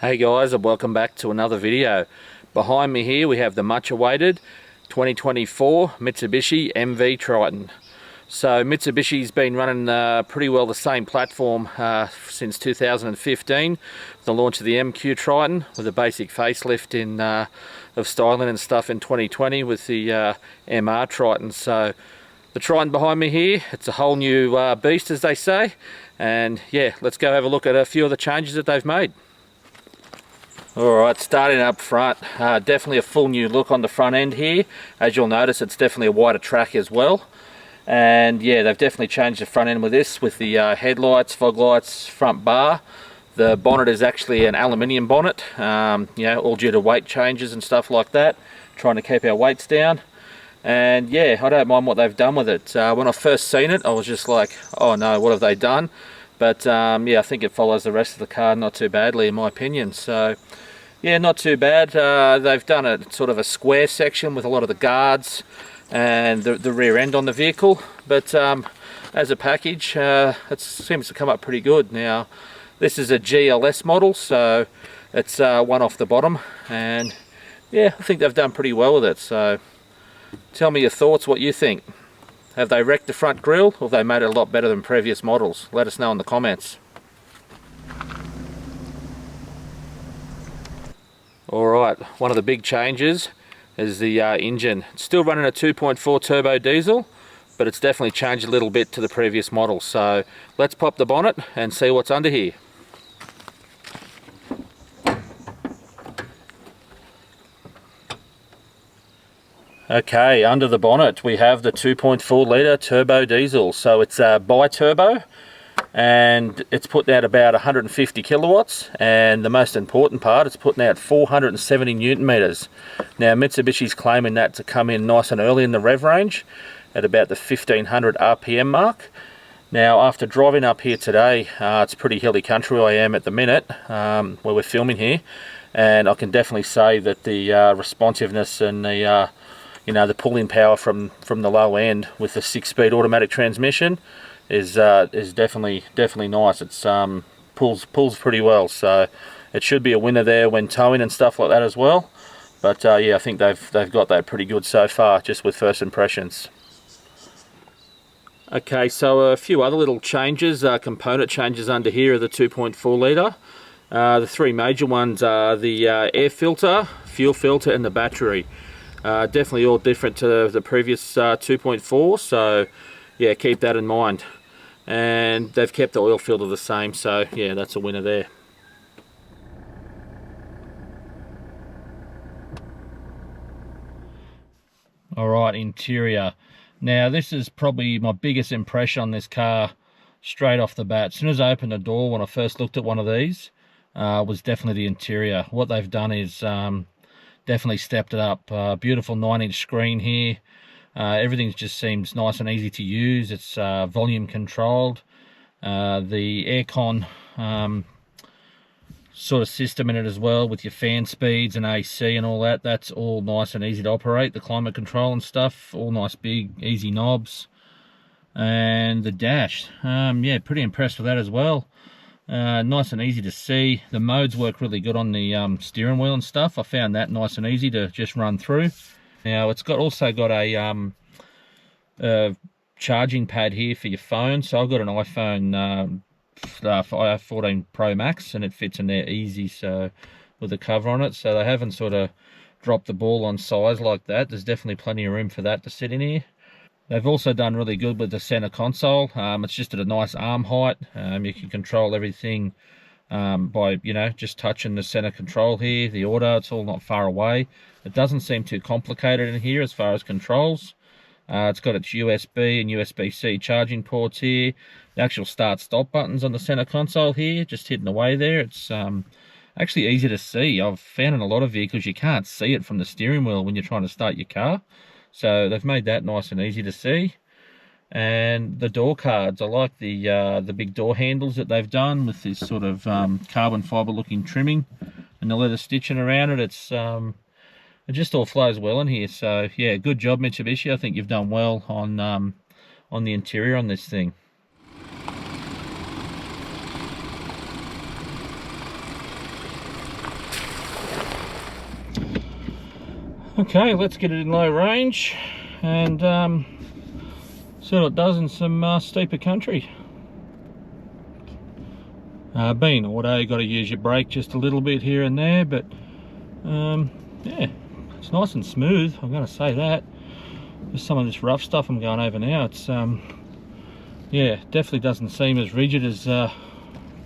Hey guys, and welcome back to another video. Behind me here we have the much awaited 2024 Mitsubishi MV Triton. So Mitsubishi's been running pretty well the same platform since 2015, the launch of the MQ Triton with a basic facelift of styling and stuff in 2020 with the MR Triton. So the Triton behind me here, it's a whole new beast, as they say, and yeah, let's go have a look at a few of the changes that they've made. Alright, starting up front, definitely a full new look on the front end here. As you'll notice, it's definitely a wider track as well. And yeah, they've definitely changed the front end with this, with the headlights, fog lights, front bar. The bonnet is actually an aluminium bonnet, all due to weight changes and stuff like that, trying to keep our weights down. And yeah, I don't mind what they've done with it. When I first seen it, I was just like, oh no, what have they done? But yeah, I think it follows the rest of the car not too badly in my opinion. So yeah, not too bad. They've done a sort of a square section with a lot of the guards and the rear end on the vehicle. But as a package, it seems to come up pretty good. Now, this is a GLS model, so it's one off the bottom. And yeah, I think they've done pretty well with it. So tell me your thoughts, what you think. Have they wrecked the front grille, or have they made it a lot better than previous models? Let us know in the comments. Alright, one of the big changes is the engine. It's still running a 2.4 turbo diesel, but it's definitely changed a little bit to the previous model. So let's pop the bonnet and see what's under here. Okay, under the bonnet we have the 2.4 litre turbo diesel. So it's a bi-turbo, and it's putting out about 150 kilowatts, and the most important part, it's putting out 470 newton meters. Now Mitsubishi's claiming that to come in nice and early in the rev range at about the 1500 RPM mark. Now after driving up here today, it's pretty hilly country I am at the minute, where we're filming here, and I can definitely say that the responsiveness and the the pulling power from the low end with the 6-speed automatic transmission is definitely nice. It's pulls pretty well, so it should be a winner there when towing and stuff like that as well. But yeah, I think they've got that pretty good so far, just with first impressions. Okay, so a few other little changes, component changes under here are the 2.4 litre. The three major ones are the air filter, fuel filter, and the battery. Definitely all different to the previous 2.4, so yeah, keep that in mind. And they've kept the oil filter the same, so yeah, that's a winner there. Alright, interior. Now this is probably my biggest impression on this car straight off the bat. As soon as I opened the door when I first looked at one of these, was definitely the interior. What they've done is definitely stepped it up. Beautiful 9-inch screen here. Everything just seems nice and easy to use. It's volume controlled. The aircon sort of system in it as well, with your fan speeds and AC and all that. That's all nice and easy to operate. The climate control and stuff, all nice big easy knobs. And the dash, yeah, pretty impressed with that as well. Nice and easy to see. The modes work really good on the steering wheel and stuff. I found that nice and easy to just run through. Now it's also got a charging pad here for your phone. So I've got an iPhone 14 Pro Max, and it fits in there easy, so with the cover on it. So they haven't sort of dropped the ball on size like that. There's definitely plenty of room for that to sit in here. They've also done really good with the center console. It's just at a nice arm height. You can control everything by just touching the center control here. The auto, it's all not far away. It doesn't seem too complicated in here as far as controls. It's got its USB and USB-C charging ports here. The actual start-stop buttons on the center console here, just hidden away there. It's actually easy to see. I've found in a lot of vehicles you can't see it from the steering wheel when you're trying to start your car. So they've made that nice and easy to see. And the door cards, I like the big door handles that they've done with this sort of carbon fiber looking trimming and the leather stitching around it. It just all flows well in here. So yeah, good job Mitsubishi. I think you've done well on the interior on this thing. Okay, let's get it in low range and see what it does in some steeper country. Being auto, you got to use your brake just a little bit here and there, but yeah, it's nice and smooth, I'm going to say that. Just some of this rough stuff I'm going over now, it's yeah, definitely doesn't seem as rigid as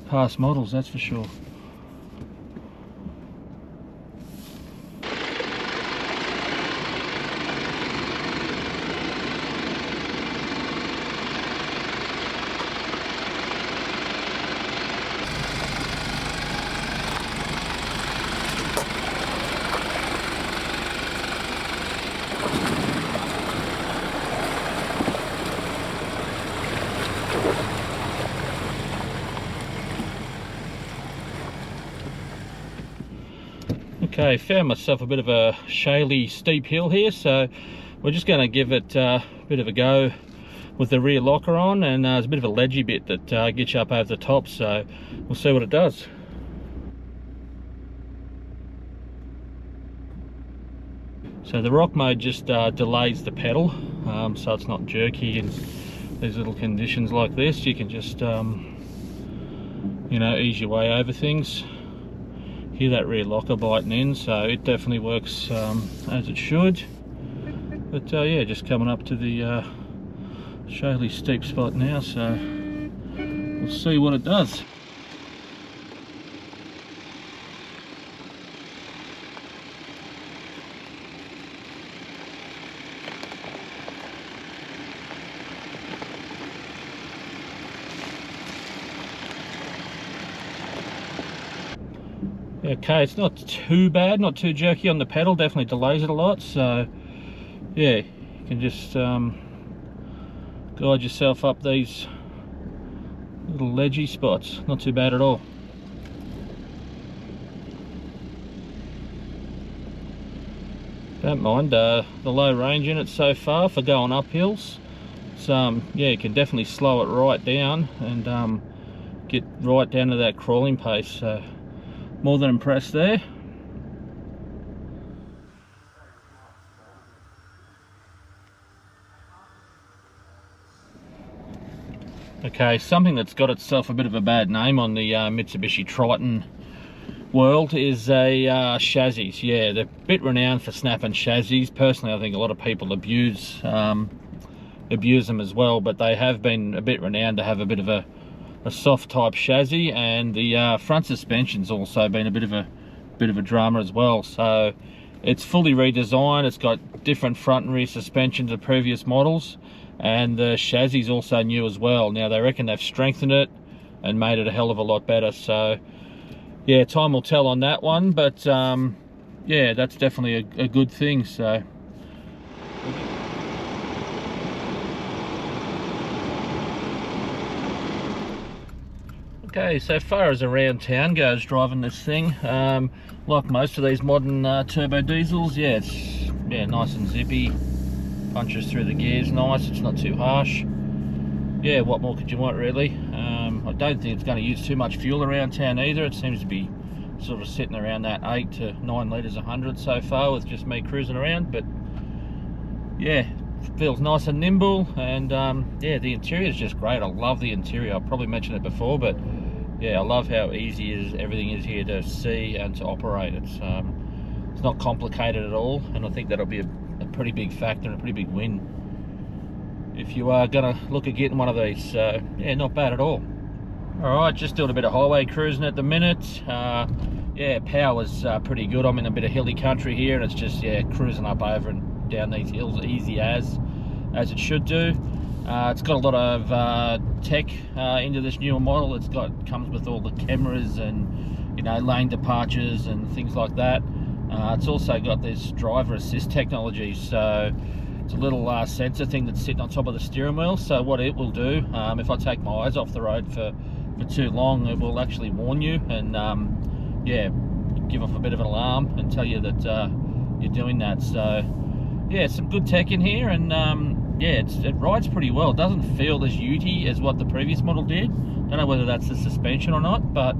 past models, that's for sure. Okay, found myself a bit of a shaly steep hill here, so we're just going to give it a bit of a go with the rear locker on, and there's a bit of a ledgy bit that gets you up over the top, so we'll see what it does. So the rock mode just delays the pedal, so it's not jerky in these little conditions like this. You can just you know, ease your way over things. Hear that rear locker biting in, so it definitely works as it should. But yeah, just coming up to the shaly steep spot now, so we'll see what it does. Okay, it's not too bad, not too jerky on the pedal, definitely delays it a lot, so yeah, you can just guide yourself up these little ledgy spots, not too bad at all. Don't mind the low range in it so far for going up hills. So yeah, you can definitely slow it right down and get right down to that crawling pace, so more than impressed there. Okay, something that's got itself a bit of a bad name on the Mitsubishi Triton world is a chassis. Yeah, they're a bit renowned for snapping chassis. Personally, I think a lot of people abuse them as well, but they have been a bit renowned to have a bit of a soft type chassis, and the front suspension's also been a bit of a drama as well. So it's fully redesigned, it's got different front and rear suspension to previous models, and the chassis is also new as well. Now they reckon they've strengthened it and made it a hell of a lot better, so yeah, time will tell on that one, but yeah, that's definitely a good thing. So okay, so far as around town goes driving this thing, like most of these modern turbo diesels, yeah, it's nice and zippy, punches through the gears nice, it's not too harsh. Yeah, what more could you want really? I don't think it's going to use too much fuel around town either. It seems to be sort of sitting around that 8 to 9 litres 100 so far with just me cruising around, but yeah, feels nice and nimble, and yeah, the interior is just great. I love the interior. I've probably mentioned it before, but yeah, I love how easy everything is here to see and to operate. It's not complicated at all, and I think that'll be a pretty big factor and a pretty big win if you are gonna look at getting one of these. So yeah, not bad at all. All right, just doing a bit of highway cruising at the minute. Yeah, power's pretty good. I'm in a bit of hilly country here, and it's just, yeah, cruising up over and down these hills easy as it should do. It's got a lot of tech into this newer model. Comes with all the cameras and, you know, lane departures and things like that. It's also got this driver assist technology, so it's a little sensor thing that's sitting on top of the steering wheel. So what it will do, if I take my eyes off the road for too long, it will actually warn you and yeah, give off a bit of an alarm and tell you that you're doing that. So yeah, some good tech in here, and yeah, it rides pretty well. It doesn't feel as ute-y as what the previous model did. Don't know whether that's the suspension or not, but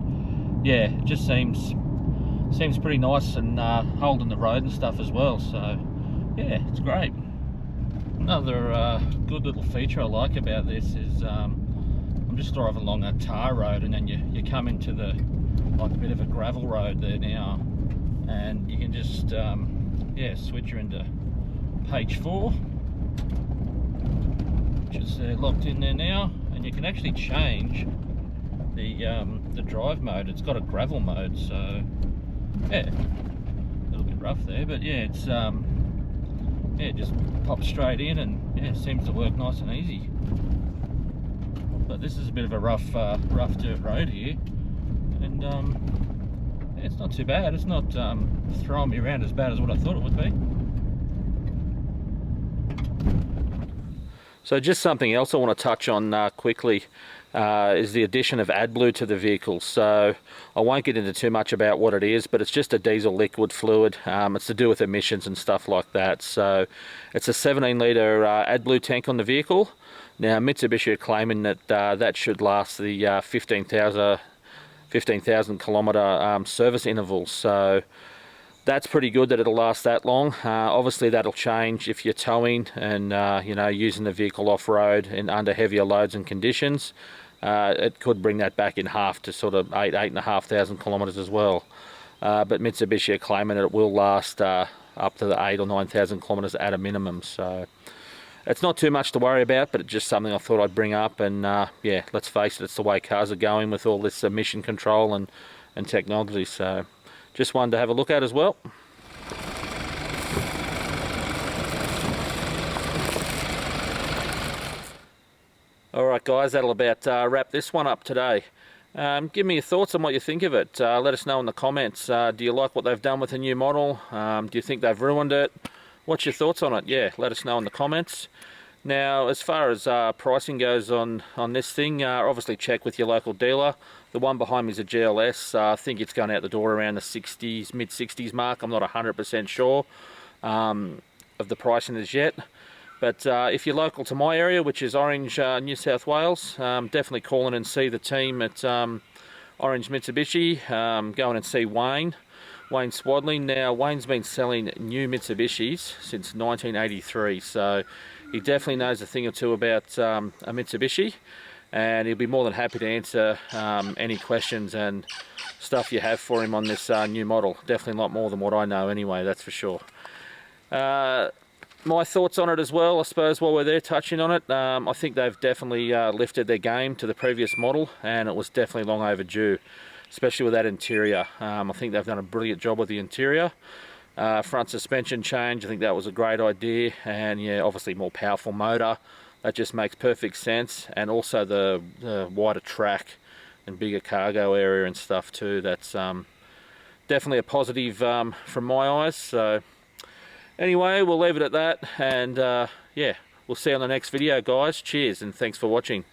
yeah, it just seems seems pretty nice and holding the road and stuff as well. So yeah, it's great. Another good little feature I like about this is I'm just driving along a tar road, and then you come into the like a bit of a gravel road there now, and you can just yeah, switch her into page 4, which is locked in there now, and you can actually change the drive mode. It's got a gravel mode, so yeah, a little bit rough there, but yeah, it's yeah, just pops straight in, and yeah, seems to work nice and easy. But this is a bit of a rough dirt road here, and yeah, it's not too bad. It's not throwing me around as bad as what I thought it would be. So just something else I want to touch on quickly is the addition of AdBlue to the vehicle. So I won't get into too much about what it is, but it's just a diesel liquid fluid. It's to do with emissions and stuff like that. So it's a 17 litre AdBlue tank on the vehicle. Now Mitsubishi are claiming that that should last the 15,000 kilometre service interval. So that's pretty good that it'll last that long. Obviously that'll change if you're towing and you know, using the vehicle off-road and under heavier loads and conditions. It could bring that back in half to sort of 8,500 kilometres as well. But Mitsubishi are claiming that it will last up to the 8,000 or 9,000 kilometres at a minimum. So it's not too much to worry about, but it's just something I thought I'd bring up. And yeah, let's face it, it's the way cars are going with all this emission control and technology. So just wanted to have a look at as well. Alright guys, that'll about wrap this one up today. Give me your thoughts on what you think of it. Let us know in the comments. Do you like what they've done with the new model? Do you think they've ruined it? What's your thoughts on it? Yeah, let us know in the comments. Now, as far as pricing goes on this thing, obviously check with your local dealer. The one behind me is a GLS. I think it's going out the door around the 60s, mid-60s mark. I'm not 100% sure of the pricing as yet. But if you're local to my area, which is Orange, New South Wales, definitely call in and see the team at Orange Mitsubishi. Go in and see Wayne Swadling. Now, Wayne's been selling new Mitsubishis since 1983, so he definitely knows a thing or two about a Mitsubishi, and he'll be more than happy to answer any questions and stuff you have for him on this new model. Definitely a lot more than what I know anyway, that's for sure. My thoughts on it as well, I suppose, while we're there touching on it, I think they've definitely lifted their game to the previous model, and it was definitely long overdue, especially with that interior. I think they've done a brilliant job with the interior. Front suspension change, I think that was a great idea, and yeah, obviously more powerful motor, that just makes perfect sense, and also the wider track and bigger cargo area and stuff too. That's definitely a positive from my eyes. So anyway, we'll leave it at that, and yeah, we'll see you on the next video guys. Cheers and thanks for watching.